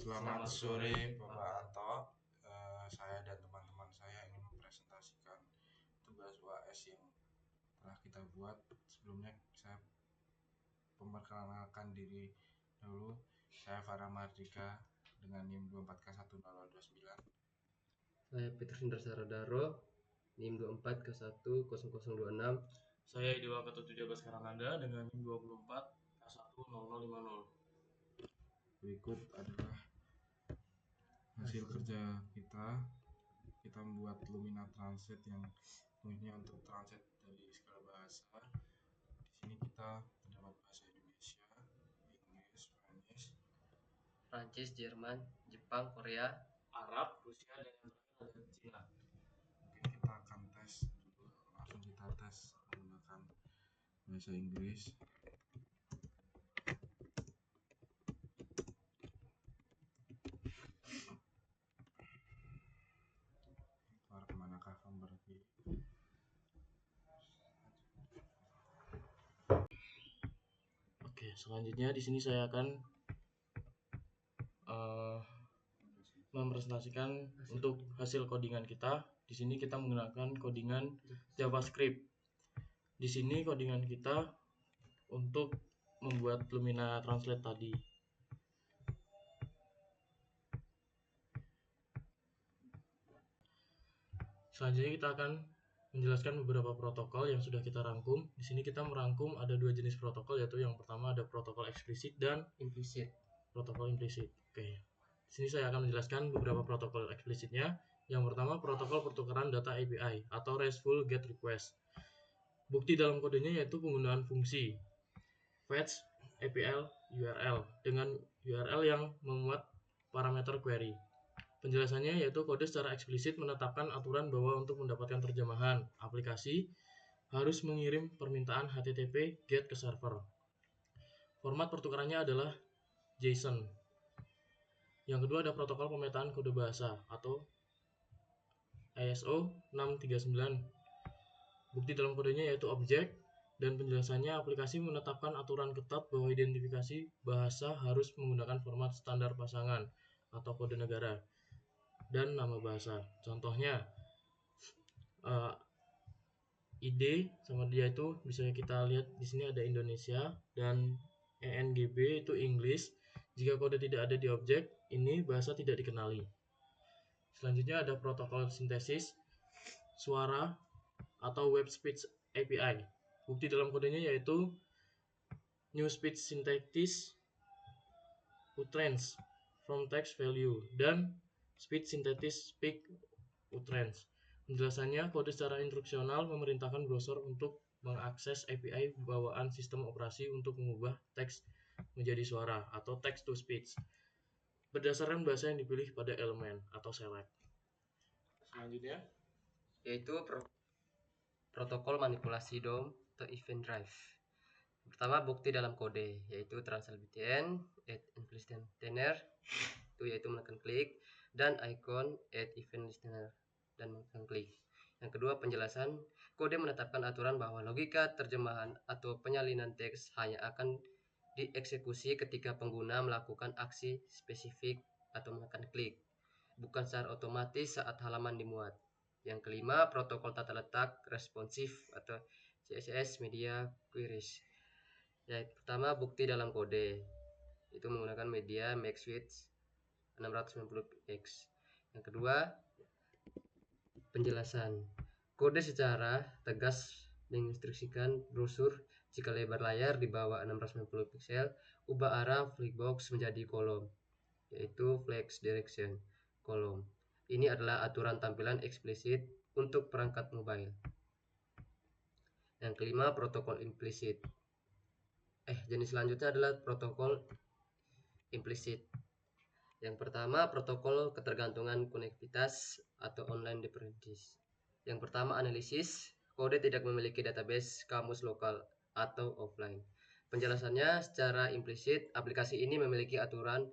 Selamat sore Bapak Anto. Saya dan teman-teman saya ingin mempresentasikan tugas UAS yang telah kita buat. Sebelumnya saya memperkenalkan diri dulu. Saya Farah Mardika dengan NIM 24K10029. Saya Petrus Indra Saradaro, NIM 24K10026. Saya Idewa Ketu17 Karanganda dengan NIM 24K10050. Berikut adalah hasil kerja kita. Kita membuat Lumina Translate yang fungsinya untuk translate dari segala bahasa. Di sini kita terdapat bahasa Indonesia, Inggris, Spanish, Prancis, Jerman, Jepang, Korea, Arab, Rusia, dan yang terakhir ada Cina. Mungkin kita akan tes dulu. Langsung kita tes menggunakan bahasa Inggris. Keluar kemanakah kamu berarti? Oke, selanjutnya di sini saya akan mempresentasikan untuk hasil codingan kita. Di sini kita menggunakan codingan JavaScript. Di sini codingan kita untuk membuat Lumina Translate tadi. Selanjutnya kita akan menjelaskan beberapa protokol yang sudah kita rangkum. Di sini kita merangkum ada dua jenis protokol, yaitu yang pertama ada protokol eksplisit dan implisit. Protokol implisit. Oke. Di sini saya akan menjelaskan beberapa protokol eksplisitnya. Yang pertama, protokol pertukaran data API atau RESTful GET Request. Bukti dalam kodenya yaitu penggunaan fungsi fetch API URL dengan URL yang memuat parameter query. Penjelasannya yaitu kode secara eksplisit menetapkan aturan bahwa untuk mendapatkan terjemahan aplikasi harus mengirim permintaan HTTP GET ke server. Format pertukarannya adalah JSON. Yang kedua ada protokol pemetaan kode bahasa atau ISO 639. Bukti dalam kodenya yaitu objek, dan penjelasannya aplikasi menetapkan aturan ketat bahwa identifikasi bahasa harus menggunakan format standar pasangan atau kode negara dan nama bahasa. Contohnya ID sama dia itu bisa kita lihat di sini ada Indonesia dan ENGB itu English. Jika kode tidak ada di objek, ini bahasa tidak dikenali. Selanjutnya ada protokol sintesis suara atau Web Speech API. Bukti dalam kodenya yaitu New Speech Synthesis Utterance from Text Value dan Speech Synthesis Speak Utterance. Penjelasannya, kode secara instruksional memerintahkan browser untuk mengakses API bawaan sistem operasi untuk mengubah teks menjadi suara atau text to speech berdasarkan bahasa yang dipilih pada elemen atau select. Selanjutnya yaitu protokol manipulasi DOM atau event drive. Pertama, bukti dalam kode yaitu transl btn, add implicit container itu yaitu menekan klik, dan icon add event listener dan menekan klik. Yang kedua, penjelasan kode menetapkan aturan bahwa logika terjemahan atau penyalinan teks hanya akan dieksekusi ketika pengguna melakukan aksi spesifik atau menekan klik, bukan secara otomatis saat halaman dimuat. Yang kelima, protokol tata letak responsif atau CSS media queries. Yang pertama, bukti dalam kode itu menggunakan media maxwidth 690x. Yang kedua, penjelasan kode secara tegas menginstruksikan brosur jika lebar layar di bawah 690 pixel, ubah arah flexbox menjadi kolom, yaitu flex direction kolom. Ini adalah aturan tampilan eksplisit untuk perangkat mobile. Yang kelima, protokol implisit. Jenis selanjutnya adalah protokol implisit. Yang pertama, protokol ketergantungan konektivitas atau online dependencies. Yang pertama, analisis. Kode tidak memiliki database kamus lokal atau offline. Penjelasannya, secara implisit, aplikasi ini memiliki aturan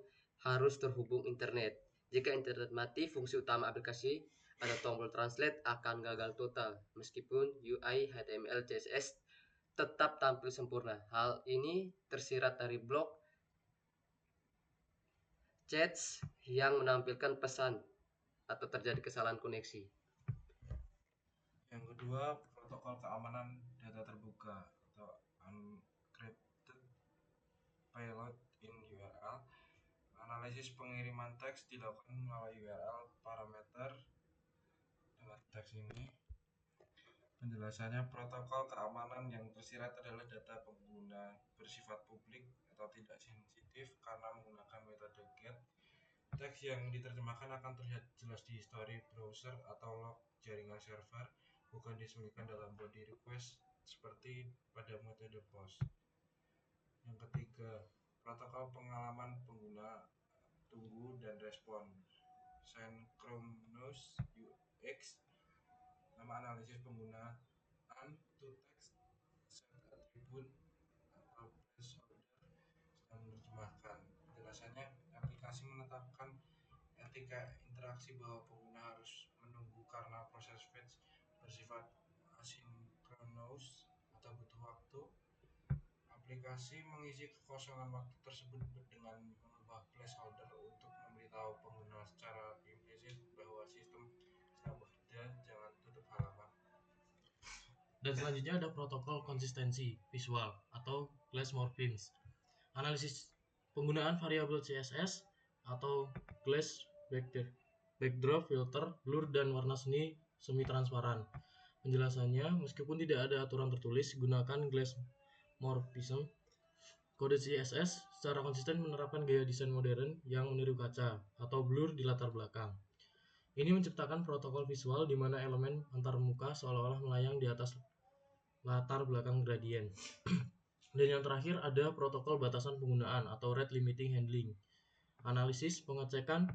harus terhubung internet. Jika internet mati, fungsi utama aplikasi atau tombol translate akan gagal total, meskipun UI HTML CSS tetap tampil sempurna. Hal ini tersirat dari blog chats yang menampilkan pesan atau terjadi kesalahan koneksi. Yang kedua, protokol keamanan data terbuka atau unencrypted payload in URL. Analisis pengiriman teks dilakukan melalui URL parameter dengan teks ini. Penjelasannya, protokol keamanan yang tersirat adalah data pengguna bersifat publik atau tidak sensitif karena menggunakan metode GET. Teks yang diterjemahkan akan terlihat jelas di history browser atau log jaringan server, bukan disembunyikan dalam body request seperti pada metode POST. Yang ketiga, protokol pengalaman pengguna tunggu dan respon synchronous UX. Nama analisis penggunaan to text set attribute atau placeholder sedang menerjemahkan. Penjelasannya, aplikasi menetapkan etika interaksi bahwa pengguna harus menunggu karena proses fetch bersifat asinkronus atau butuh waktu. Aplikasi mengisi kekosongan waktu tersebut dengan mengubah placeholder untuk memberitahu pengguna secara implisit bahwa sistem sedang bekerja. Jangan tutup halaman. Dan selanjutnya ada protokol konsistensi visual atau glass morphemes. Analisis penggunaan variabel CSS atau glass backdrop filter, blur, dan warna semi transparan. Penjelasannya, meskipun tidak ada aturan tertulis, gunakan glass morphism. Kode CSS secara konsisten menerapkan gaya desain modern yang meniru kaca atau blur di latar belakang. Ini menciptakan protokol visual di mana elemen antarmuka seolah-olah melayang di atas latar belakang gradien. Dan yang terakhir ada protokol batasan penggunaan atau rate limiting handling. Analisis pengecekan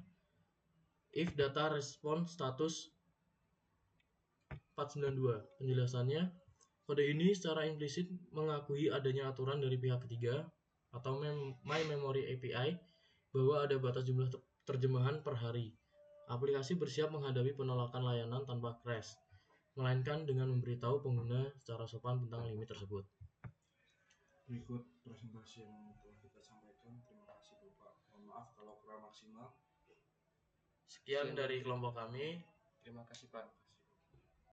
if data response status 492. Penjelasannya, kode ini secara implisit mengakui adanya aturan dari pihak ketiga atau My Memory API bahwa ada batas jumlah terjemahan per hari. Aplikasi bersiap menghadapi penolakan layanan tanpa crash, melainkan dengan memberitahu pengguna secara sopan tentang limit tersebut. Berikut presentasi yang telah kita sampaikan. Terima kasih Bapak. Mohon maaf kalau kurang maksimal. Sekian dari kelompok kami. Terima kasih Pak.